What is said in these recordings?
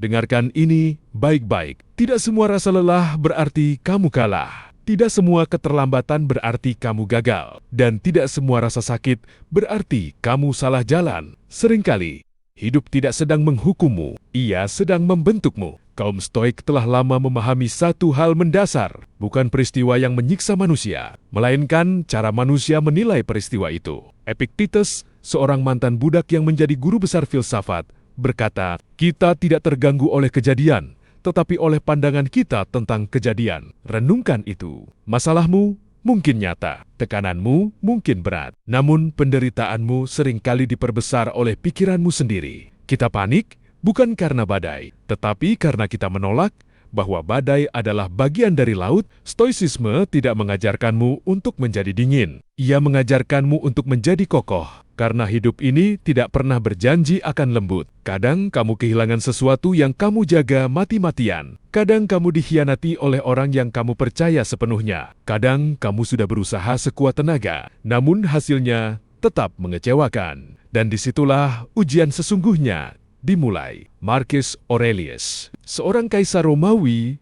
dengarkan ini baik-baik. Tidak semua rasa lelah berarti kamu kalah. Tidak semua keterlambatan berarti kamu gagal. Dan tidak semua rasa sakit berarti kamu salah jalan. Seringkali, hidup tidak sedang menghukummu, ia sedang membentukmu. Kaum Stoik telah lama memahami satu hal mendasar, bukan peristiwa yang menyiksa manusia, melainkan cara manusia menilai peristiwa itu. Epictetus, seorang mantan budak yang menjadi guru besar filsafat, berkata, "Kita tidak terganggu oleh kejadian, tetapi oleh pandangan kita tentang kejadian." Renungkan itu. Masalahmu mungkin nyata, tekananmu mungkin berat, namun penderitaanmu seringkali diperbesar oleh pikiranmu sendiri. Kita panik bukan karena badai, tetapi karena kita menolak bahwa badai adalah bagian dari laut. Stoicisme tidak mengajarkanmu untuk menjadi dingin. Ia mengajarkanmu untuk menjadi kokoh. Karena hidup ini tidak pernah berjanji akan lembut. Kadang kamu kehilangan sesuatu yang kamu jaga mati-matian. Kadang kamu dikhianati oleh orang yang kamu percaya sepenuhnya. Kadang kamu sudah berusaha sekuat tenaga, namun hasilnya tetap mengecewakan. Dan disitulah ujian sesungguhnya dimulai. Marcus Aurelius, seorang kaisar Romawi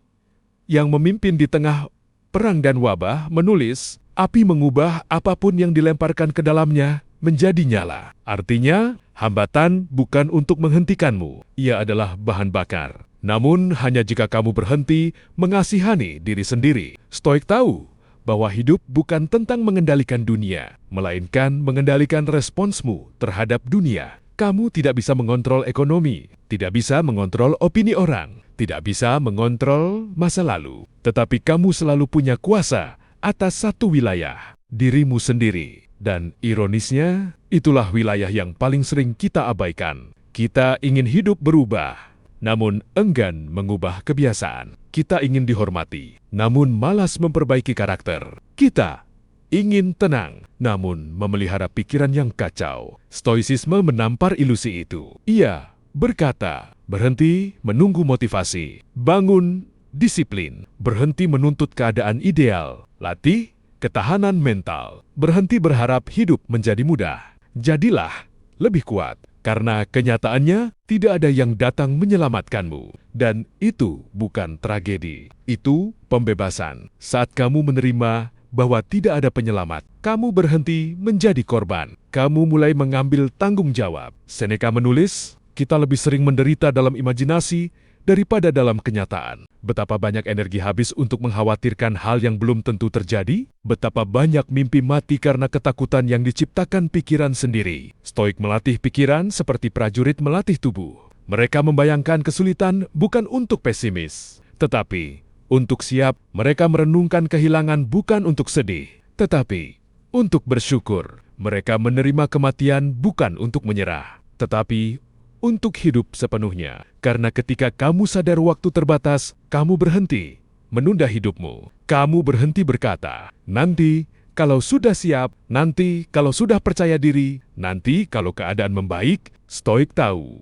yang memimpin di tengah perang dan wabah, menulis, "Api mengubah apapun yang dilemparkan ke dalamnya menjadi nyala." Artinya, hambatan bukan untuk menghentikanmu, ia adalah bahan bakar. Namun, hanya jika kamu berhenti mengasihani diri sendiri. Stoik tahu bahwa hidup bukan tentang mengendalikan dunia, melainkan mengendalikan responsmu terhadap dunia. Kamu tidak bisa mengontrol ekonomi, tidak bisa mengontrol opini orang, tidak bisa mengontrol masa lalu. Tetapi kamu selalu punya kuasa atas satu wilayah, dirimu sendiri. Dan ironisnya, itulah wilayah yang paling sering kita abaikan. Kita ingin hidup berubah, namun enggan mengubah kebiasaan. Kita ingin dihormati, namun malas memperbaiki karakter. Kita ingin tenang, namun memelihara pikiran yang kacau. Stoicisme menampar ilusi itu. Ia berkata, berhenti menunggu motivasi, bangun disiplin, berhenti menuntut keadaan ideal, latih ketahanan mental, berhenti berharap hidup menjadi mudah. Jadilah lebih kuat, karena kenyataannya tidak ada yang datang menyelamatkanmu. Dan itu bukan tragedi, itu pembebasan. Saat kamu menerima bahwa tidak ada penyelamat, kamu berhenti menjadi korban. Kamu mulai mengambil tanggung jawab. Seneca menulis, kita lebih sering menderita dalam imajinasi daripada dalam kenyataan. Betapa banyak energi habis untuk mengkhawatirkan hal yang belum tentu terjadi? Betapa banyak mimpi mati karena ketakutan yang diciptakan pikiran sendiri. Stoik melatih pikiran seperti prajurit melatih tubuh. Mereka membayangkan kesulitan bukan untuk pesimis, tetapi untuk siap. Mereka merenungkan kehilangan bukan untuk sedih, tetapi untuk bersyukur. Mereka menerima kematian bukan untuk menyerah, tetapi untuk hidup sepenuhnya. Karena ketika kamu sadar waktu terbatas, kamu berhenti menunda hidupmu. Kamu berhenti berkata, nanti kalau sudah siap, nanti kalau sudah percaya diri, nanti kalau keadaan membaik. Stoik tahu,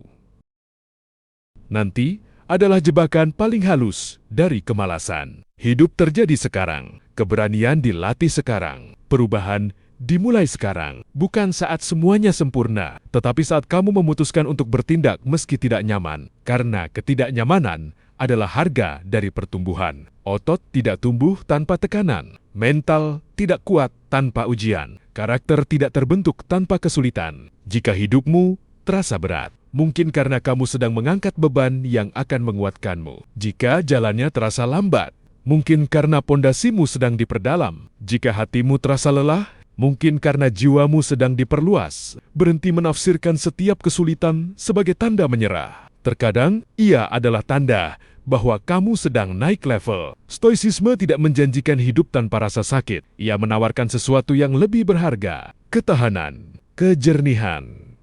nanti adalah jebakan paling halus dari kemalasan. Hidup terjadi sekarang, keberanian dilatih sekarang, perubahan dimulai sekarang, bukan saat semuanya sempurna, tetapi saat kamu memutuskan untuk bertindak meski tidak nyaman. Karena ketidaknyamanan adalah harga dari pertumbuhan. Otot tidak tumbuh tanpa tekanan, mental tidak kuat tanpa ujian, karakter tidak terbentuk tanpa kesulitan. Jika hidupmu terasa berat, mungkin karena kamu sedang mengangkat beban yang akan menguatkanmu. Jika jalannya terasa lambat, mungkin karena pondasimu sedang diperdalam. Jika hatimu terasa lelah, mungkin karena jiwamu sedang diperluas. Berhenti menafsirkan setiap kesulitan sebagai tanda menyerah. Terkadang, ia adalah tanda bahwa kamu sedang naik level. Stoicisme tidak menjanjikan hidup tanpa rasa sakit. Ia menawarkan sesuatu yang lebih berharga. Ketahanan, kejernihan,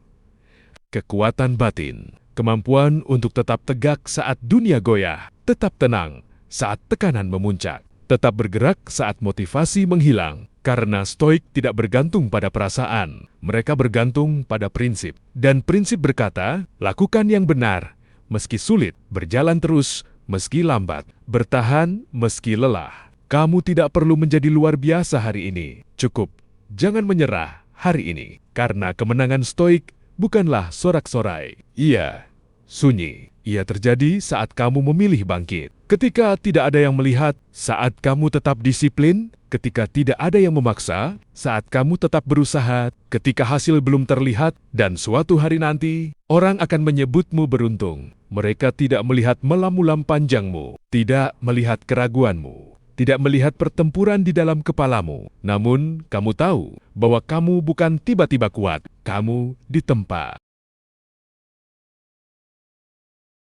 kekuatan batin, kemampuan untuk tetap tegak saat dunia goyah, tetap tenang saat tekanan memuncak, tetap bergerak saat motivasi menghilang. Karena Stoik tidak bergantung pada perasaan, mereka bergantung pada prinsip. Dan prinsip berkata, lakukan yang benar, meski sulit, berjalan terus, meski lambat, bertahan, meski lelah. Kamu tidak perlu menjadi luar biasa hari ini. Cukup, jangan menyerah hari ini. Karena kemenangan Stoik bukanlah sorak-sorai. Ia sunyi. Ia terjadi saat kamu memilih bangkit. Ketika tidak ada yang melihat, saat kamu tetap disiplin, ketika tidak ada yang memaksa, saat kamu tetap berusaha, ketika hasil belum terlihat, dan suatu hari nanti, orang akan menyebutmu beruntung. Mereka tidak melihat melamu-lam panjangmu, tidak melihat keraguanmu, tidak melihat pertempuran di dalam kepalamu. Namun, kamu tahu bahwa kamu bukan tiba-tiba kuat, kamu ditempa.